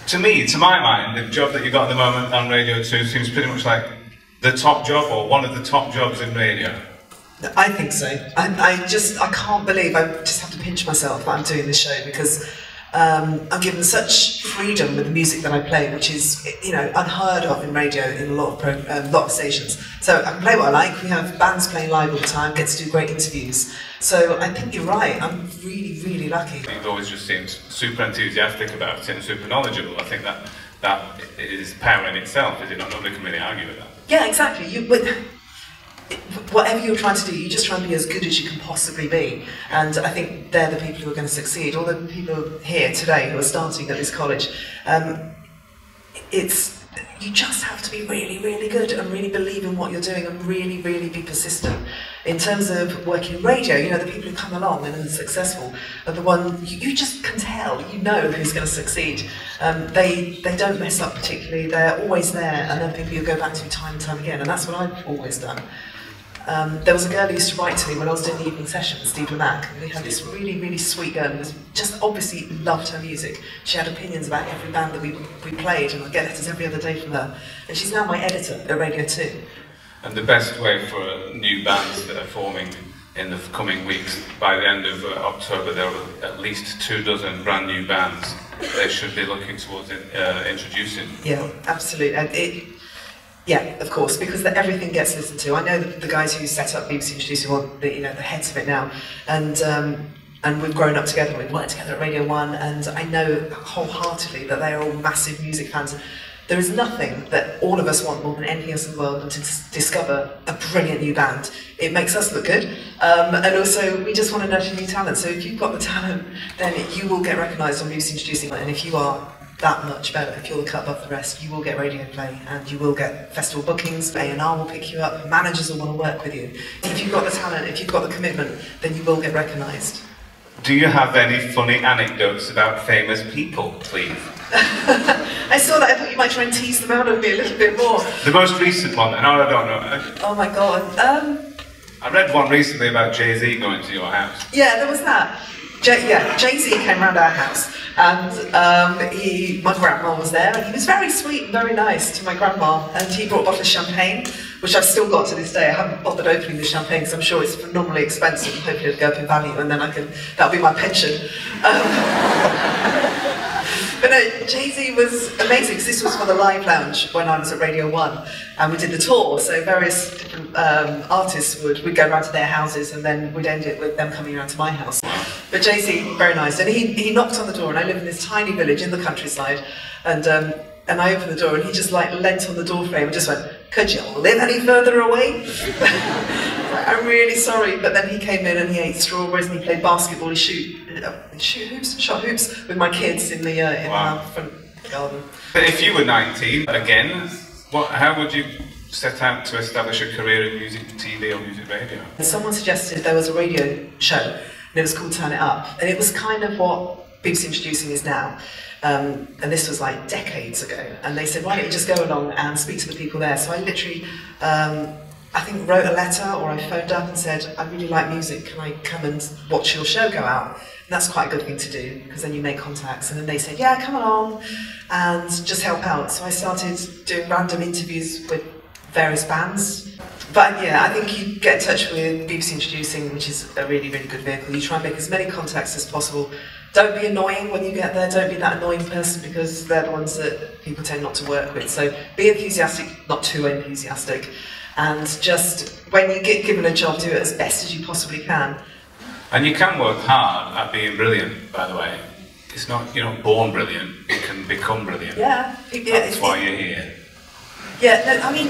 To me, to my mind, the job that you got at the moment on Radio 2 seems pretty much like the top job, or one of the top jobs in radio. I think so. I can't believe, I just have to pinch myself that I'm doing this show, because I'm given such freedom with the music that I play, which is, you know, unheard of in radio in a lot of stations. So I can play what I like. We have bands playing live all the time, get to do great interviews. So I think you're right. I'm really, really lucky. You've always just seemed super enthusiastic about it and super knowledgeable. I think that is power in itself, is it not? Nobody can really argue with that. Yeah, exactly. Whatever you're trying to do, you just try and be as good as you can possibly be. And I think they're the people who are going to succeed. All the people here today who are starting at this college, you just have to be really, really good and really believe in what you're doing and really, really be persistent. In terms of working in radio, you know, the people who come along and are successful are the one you just can tell, you know who's going to succeed. They don't mess up particularly, they're always there, and they're people you go back to time and time again, and that's what I've always done. There was a girl who used to write to me when I was doing the evening session, Steve Mack, and we had this really, really sweet girl who was just obviously loved her music. She had opinions about every band that we played, and I get letters every other day from her. And she's now my editor at Radio 2. And the best way for new bands that are forming in the coming weeks, by the end of October there are at least 24 brand new bands they should be looking towards introducing. Yeah, absolutely. Yeah, of course, because everything gets listened to. I know the guys who set up BBC Introducing, well, the heads of it now, and we've grown up together, we've worked together at Radio 1, and I know wholeheartedly that they are all massive music fans. There is nothing that all of us want more than anything else in the world than to discover a brilliant new band. It makes us look good, and also we just want to nurture new talent. So if you've got the talent, then you will get recognised on BBC Introducing, and if you are that much better, if you're the cut above the rest, you will get radio play and you will get festival bookings, A&R will pick you up, managers will want to work with you. If you've got the talent, if you've got the commitment, then you will get recognised. Do you have any funny anecdotes about famous people, please? I saw that, I thought you might try and tease them out of me a little bit more. The most recent one, and I don't know. Oh my god. I read one recently about Jay-Z going to your house. Yeah, there was that. Jay-Z came round our house, and my grandma was there, and he was very sweet and very nice to my grandma, and he brought a bottle of champagne, which I've still got to this day. I haven't bothered opening the champagne because I'm sure it's phenomenally expensive, and hopefully it'll go up in value, and then that'll be my pension. But no, Jay-Z was amazing, because this was for the Live Lounge when I was at Radio 1, and we did the tour, so various different artists would go around to their houses, and then we'd end it with them coming around to my house. But Jay-Z, very nice, and he knocked on the door, and I live in this tiny village in the countryside, and I opened the door, and he just like leant on the door frame and just went, "Could you live any further away?" I'm really sorry, but then he came in and he ate strawberries and he played basketball, he shot hoops with my kids in our front garden. But if you were 19 again, how would you set out to establish a career in music TV or music radio? Someone suggested there was a radio show and it was called Turn It Up, and it was kind of what BBC Introducing is now. And this was like decades ago, and they said, why don't you just go along and speak to the people there? So I literally I think wrote a letter, or I phoned up and said, I really like music, can I come and watch your show go out? And that's quite a good thing to do, because then you make contacts. And then they said, yeah, come along and just help out. So I started doing random interviews with various bands. But yeah, I think you get in touch with BBC Introducing, which is a really, really good vehicle. You try and make as many contacts as possible. Don't be annoying when you get there, don't be that annoying person, because they're the ones that people tend not to work with. So be enthusiastic, not too enthusiastic. And just, when you get given a job, do it as best as you possibly can. And you can work hard at being brilliant, by the way. It's not, you're not born brilliant, you can become brilliant. Yeah. That's why you're here. Yeah, no, I mean,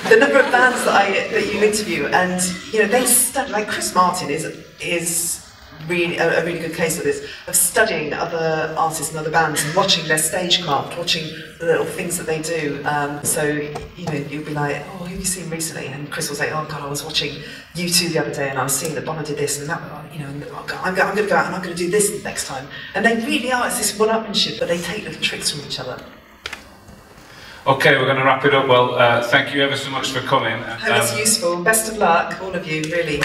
the number of bands that you interview, and, you know, they study, like Chris Martin is really a really good case of this, of studying other artists and other bands and watching their stagecraft, watching the little things that they do. So, you know, you'll be like, oh, who have you seen recently? And Chris will say, oh God, I was watching U2 the other day and I was seeing that Bono did this and that, you know, and I'm going to go out and I'm going to do this next time. And they really are, it's this one-upmanship, but they take little tricks from each other. Okay, we're going to wrap it up. Well, thank you ever so much for coming. I hope it's useful. Best of luck, all of you, really.